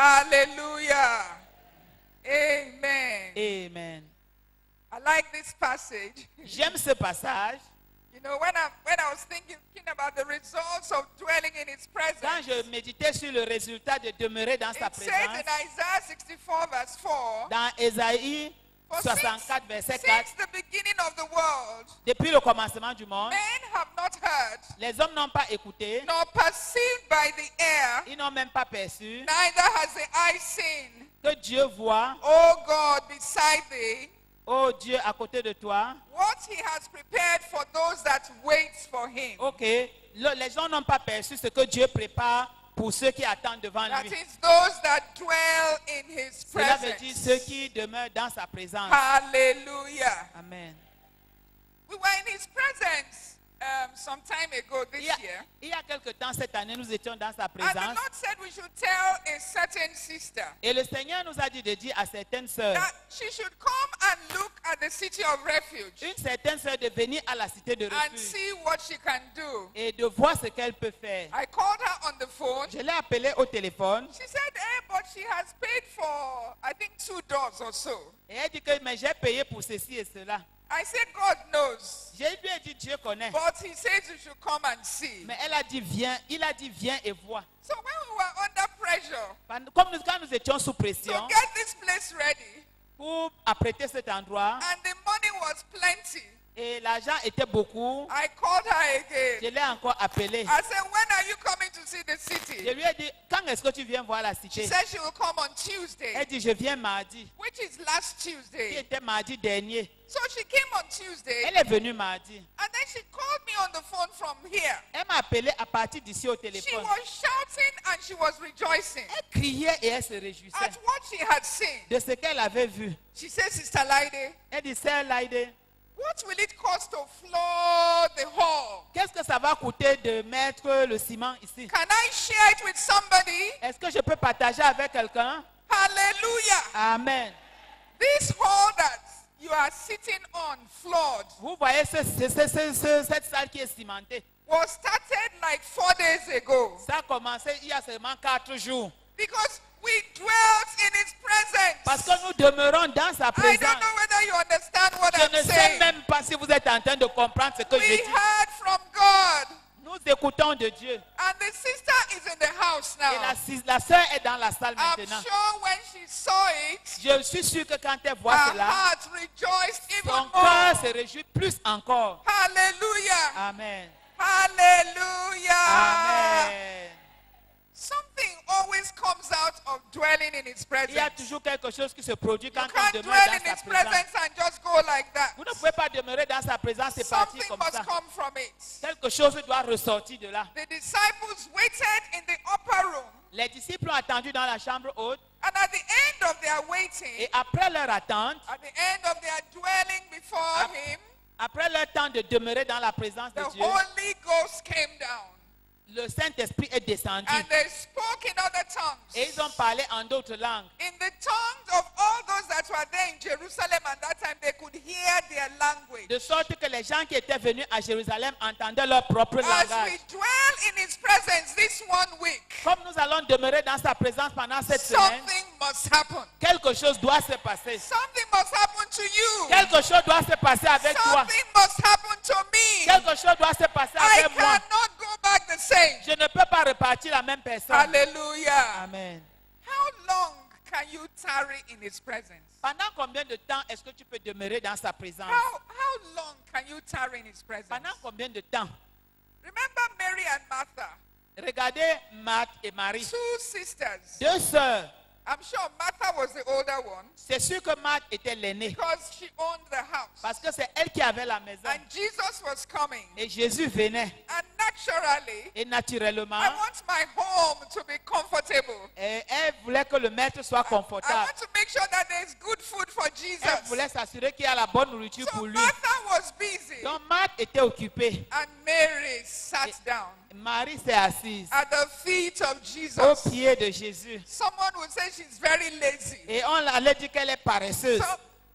Hallelujah. Amen. Amen. I like this passage. J'aime ce passage. You know, when I was thinking about the results of dwelling in His presence, Quand je méditais sur le résultat de demeurer dans sa it says présence, in Isaiah 64 verse 4, dans Ésaïe For 64, verset 4, since the beginning of the world, depuis le commencement du monde, men have not heard, les hommes n'ont pas écouté, nor perceived by the ear, ils n'ont même pas perçu neither has the eye seen, que Dieu voit, O God, beside thee, oh Dieu, à côté de toi. what He has prepared for those that wait for Him. Ok, les gens n'ont pas perçu ce que Dieu prépare pour ceux qui attendent devant That lui. is those that dwell in His Cela veut dire ceux presence. qui demeurent dans sa présence. Hallelujah. Amen. We were in His presence some time ago this year. Il y a quelque temps, cette année, nous étions dans sa And the présence. Lord said we should tell a certain sister Et le Seigneur nous a dit de dire à certaines sœurs, that she should come and look at the city of refuge une certaine sœur de venir à la cité de and refuge see what she can do. et de voir ce qu'elle peut faire. I called her on the phone. Je l'ai appelée au téléphone She said, but she has paid for, I think, 2 doors or so. et elle dit que mais j'ai payé pour ceci et cela. I said, God knows. Je lui ai dit Dieu connaît. But He says you should come and see. Mais elle a dit viens, il a dit viens et vois. So when we were under pressure Quand nous étions sous to pression get this place ready, pour apprêter cet endroit and the money was plenty, et l'argent était beaucoup, I called her je again. l'ai encore appelée. I said, when are you coming to see the Je city? lui ai dit quand est-ce que tu viens voir la She cité? said she will come on Tuesday, Elle dit je viens mardi, which is last qui Tuesday. était mardi dernier. So she came on Tuesday, Elle est venue mardi. and then she called me on the phone from here. Elle m'a appelé à partir d'ici au She téléphone. was shouting and she was rejoicing Elle criait et elle se réjouissait at what she had seen. de ce qu'elle avait vu. She said, Sister Laide, Elle dit Sœur Laïdé, what will it cost to floor the hall? qu'est-ce que ça va coûter de mettre le ciment ici? Can I share it with somebody? Est-ce que je peux partager avec quelqu'un? Hallelujah. Amen. This hall that you are sitting on, floored, Vous voyez cette salle qui est cimentée. was started like 4 days ago. Ça a commencé il y a seulement 4 jours. Because we dwelt in His Parce presence. que nous demeurons dans sa I présence. don't know whether you understand what Je ne I'm sais saying. même pas si vous êtes en train de comprendre ce que je We dis. heard from God. Nous écoutons de Dieu. And the sister is in the house Et now. la sœur est dans la salle I'm maintenant. sure when she saw it, Je suis sûr que quand elle voit her cela, heart rejoiced even son more. cœur se réjouit plus encore. Hallelujah. Amen. Hallelujah. Amen. Something always comes out of dwelling in His Il y a presence. toujours quelque chose qui se produit You quand on can't demeure dwell dans in sa His présence. presence and just go like that. Vous ne pouvez pas demeurer dans sa présence et partir Something comme must ça. come from it. Quelque chose doit ressortir de là. The disciples waited in the upper room, Les disciples ont attendu dans la chambre haute and at the end of their waiting, et après leur attente, at the end of their dwelling before Him, après leur temps de demeurer dans la présence de the Dieu, Holy Ghost came down, le Saint-Esprit est descendu and they spoke in other tongues. et ils ont parlé en d'autres langues. In the tongues of all those that were there in Jerusalem at that time, they could hear their language. De sorte que les gens qui étaient venus à Jérusalem entendaient leur propre As langage. we dwell in His presence this 1 week, Comme nous allons demeurer dans sa présence pendant cette semaine, something must happen. quelque chose doit se passer. Something must happen to you. Quelque chose doit se passer avec toi. Something must happen to me. Quelque chose doit se passer I avec moi. cannot go back the same. Je ne peux pas repartir la même personne. Hallelujah. Amen. How long can you tarry in His presence? Pendant combien de temps est-ce que tu peux demeurer dans sa présence? How long can you tarry in His presence? Pendant combien de temps? Remember Mary and Martha, Regardez Marthe et Marie, 2 sisters. deux sœurs. I'm sure Martha was the older one C'est sûr que Marthe était l'aînée because she owned the house. parce que c'est elle qui avait la maison. And Jesus was coming. Et Jésus venait. And naturally, Et naturellement, I want my home to be comfortable. elle voulait que le maître soit I confortable. want to make sure that there's good food for Elle Jesus. voulait s'assurer qu'il y a la bonne nourriture So pour lui. Martha was busy. Donc Marthe était occupée. And Mary sat down Marie s'est assise at the feet of au Jesus. pied de Jésus. Someone would say she's very lazy. Et on allait dire qu'elle est paresseuse. So,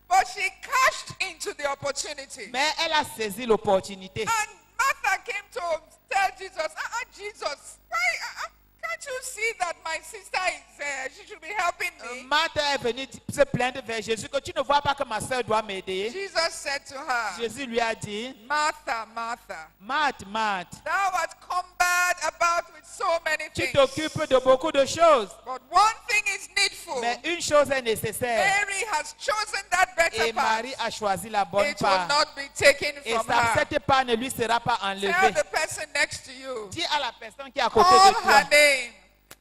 but she cashed into the opportunity. Mais elle a saisi l'opportunité. And Martha came to tell Jesus, Jesus, why can't you see that my sister is there? She should be helping me. Marthe est venue se plaindre vers Jésus que tu ne vois pas que ma soeur doit m'aider. Jesus said to her, Jésus lui a dit, Martha, Martha, Marthe, Marthe, thou art cumbered about with so many tu things. t'occupes de beaucoup de choses, But one thing is needful. mais une chose est nécessaire. Mary has chosen that better Et part. Marie a choisi la bonne It will part. not be taken Et from ça, her. cette part ne lui sera pas Tell enlevée. the person next to you. Dis à la personne qui est à côté Call de toi, her name.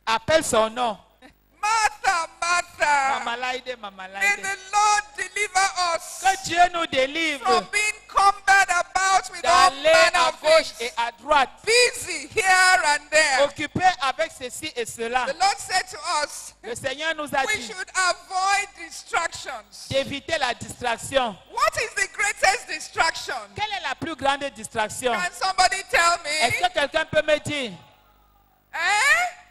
appelle son nom. Martha, Martha. Mama Laide, Mama May Laide. the Lord deliver us Que Dieu nous délivre from being cumbered about with all d'aller à manner of gauche things. et à droite, Busy here and there. occupé avec ceci et cela. The Lord said to us, Le Seigneur nous a we dit should avoid distractions. d'éviter la distraction. What is the greatest distraction? Quelle est la plus grande distraction? Can somebody tell me? Est-ce que quelqu'un peut me dire? Eh?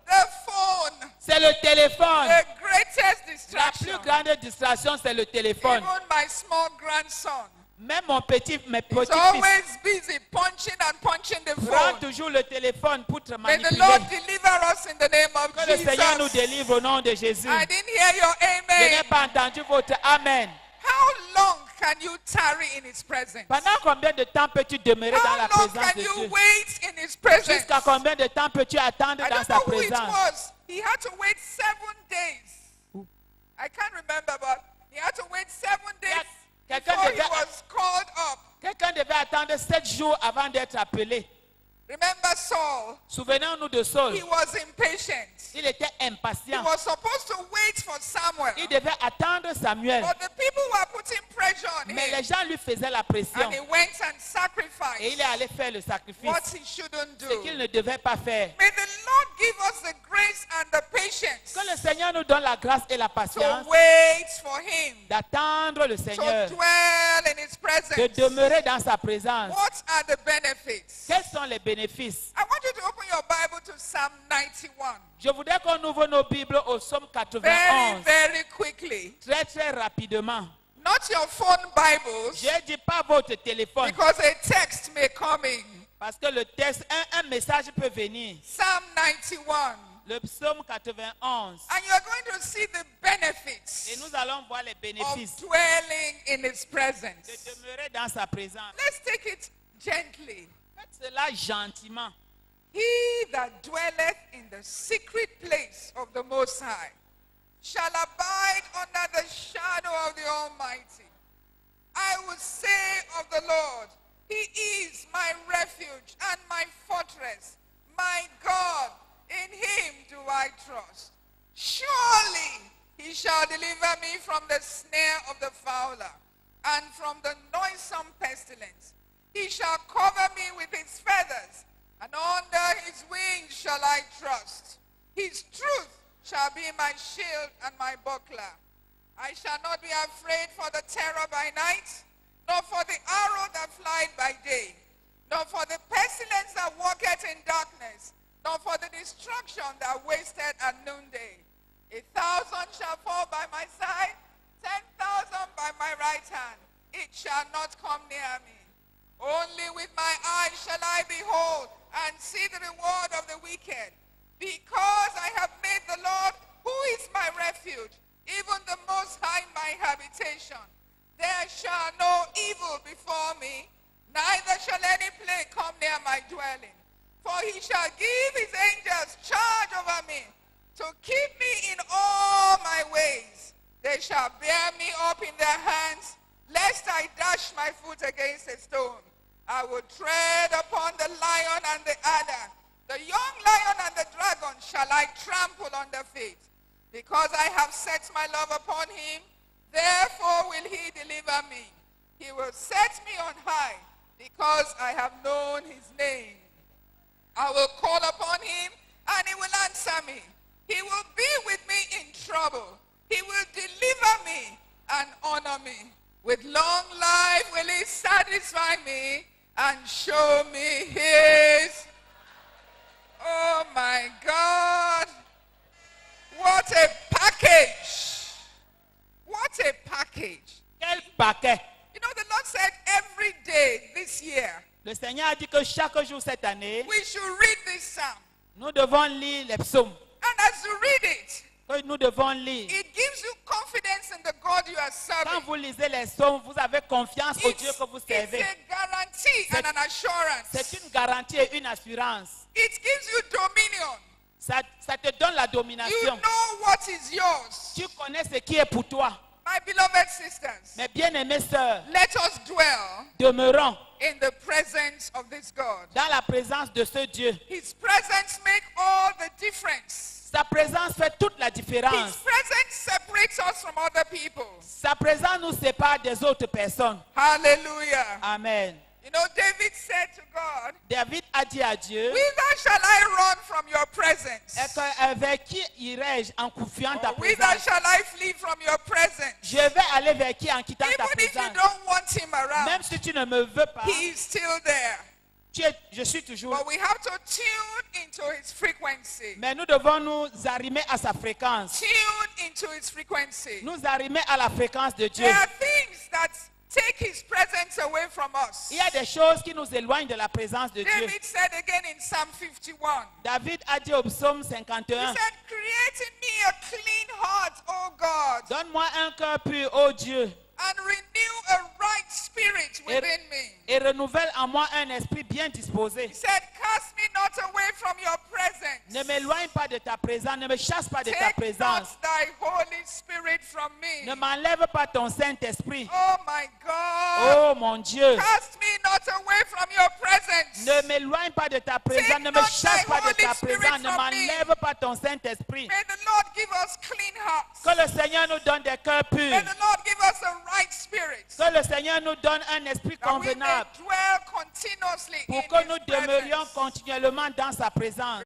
The phone. C'est le téléphone. The greatest La distraction. plus grande distraction, c'est le téléphone. Even my small grandson Même mes is petits-fils always busy punching and punching the prennent phone. toujours le téléphone pour te May the manipuler. Lord deliver us in the name of Que le Seigneur nous Jesus. délivre au nom de Jésus. I didn't hear your Je n'ai amen. pas entendu votre Amen. How long can you tarry in His presence? Pendant combien de temps peux-tu demeurer dans la How long présence can de you Dieu? wait in His presence? Jusqu'à combien de temps peux-tu attendre I dans don't sa know who it présence? was. He had to wait 7 days. I can't remember, but he had to wait 7 days Quelqu'un before he devait, was called up. quelqu'un devait attendre 7 jours avant d'être appelé. Remember Saul? Souvenons-nous de Saul. He was impatient. Il était He impatient. was supposed to wait for Samuel. Il devait attendre Samuel. But the people were putting pressure on Mais les him. gens lui faisaient la pression. And he went and Et il sacrificed est allé faire le what sacrifice. he shouldn't Ce do. qu'il ne devait pas faire. May the Lord give us the grace and the patience Que le Seigneur nous donne la grâce et la to patience wait for him, d'attendre le to Seigneur, dwell in his de presence. demeurer dans sa présence. What are the benefits? Quels sont les bénéfices? I want you to open your Bible to Psalm 91 Je voudrais qu'on ouvre nos Bibles au psaume very, 91 very quickly. très très rapidement. Not your phone Bibles, Je ne dis pas votre téléphone because a text may come in. parce que le texte, un message peut venir. Psalm 91. Le psaume 91. And you are going to see the benefits Et nous allons voir les of bénéfices dwelling in his de presence. demeurer dans sa présence. Let's take it gently. Faites cela gentiment. He that dwelleth in the secret place of the Most High shall abide under the shadow of the Almighty. I will say of the Lord, He is my refuge and my fortress, my God, in Him do I trust. Surely He shall deliver me from the snare of the fowler and from the noisome pestilence. He shall cover me with His feathers, and under His wings shall I trust. His truth shall be my shield and my buckler. I shall not be afraid for the terror by night, nor for the arrow that flieth by day, nor for the pestilence that walketh in darkness, nor for the destruction that wasteth at noonday. 1,000 shall fall by my side, 10,000 by my right hand. It shall not come near me. Only with my eyes shall I behold and see the reward of the wicked. Because I have made the Lord, who is my refuge, even the Most High my habitation. There shall no evil befall me, neither shall any plague come near my dwelling. For he shall give his angels charge over me, to keep me in all my ways. They shall bear me up in their hands, lest I dash my foot against a stone. I will tread upon the lion and the adder. The young lion and the dragon shall I trample under feet. Because I have set my love upon him, therefore will he deliver me. He will set me on high, because I have known his name. I will call upon him, and he will answer me. He will be with me in trouble. He will deliver me and honor me. With long life will he satisfy me and show me his. Oh my God. What a package. What a package. Quel paquet! You know, the Lord said every day this year, Le Seigneur a dit que chaque jour cette année, we should read this psalm. Nous devons lire les psaumes. And as you read it, Que nous devons lire. it gives you confidence in the God you are Quand serving. vous lisez les psaumes, vous avez confiance au Dieu It's, que vous it's servez. a guarantee and an assurance. C'est une garantie et une assurance. It gives you dominion. Ça te donne la You domination. know what is yours. Tu connais ce qui est pour toi. My beloved sisters, Mes bien-aimées sœurs, let us dwell demeurons in the presence of this God. dans la présence de ce Dieu. His presence makes all the difference. Sa présence fait toute la His différence. presence separates us from other people. Sa présence nous sépare des autres personnes. Hallelujah. Amen. You know, David said to God, David a dit à Dieu, whither shall I run from your presence? vers qui irai-je en fouillant ta Or whither présence? shall I flee from your presence? Je vais aller vers qui en quittant ta Even if you présence? don't want him around, Même si tu ne me veux pas, he is still there. je suis toujours. But we have to tune into his frequency. Mais nous devons nous arrimer à sa fréquence. Tune into his frequency. Nous arrimer à la fréquence de Dieu. There are things that take his presence away from us. Il y a des choses qui nous éloignent de la présence de Dieu. David said again in Psalm 51, David a dit au psaume he 51, said, create in me a clean heart, O God, donne-moi un cœur pur, ô Dieu, and renew a right spirit within me. et renouvelle en moi un esprit bien disposé. He said, cast me not away from your presence. Ne m'éloigne pas de ta présence, ne me chasse pas de ta Take présence. not thy Holy Spirit from me. Ne m'enlève pas ton Saint-Esprit. Oh my God. Oh mon Dieu, Cast me not away from your presence. ne m'éloigne pas de ta présence, Take ne me not chasse thy pas de Holy ta Spirit présence, ne from me. m'enlève pas ton Saint-Esprit. May the Lord give us clean hearts. Que le Seigneur nous donne des cœurs purs. May the Lord give us a right spirit. Que le Seigneur nous donne un esprit That we may convenable dwell continuously pour in que his nous demeurions presence. continuellement dans sa présence.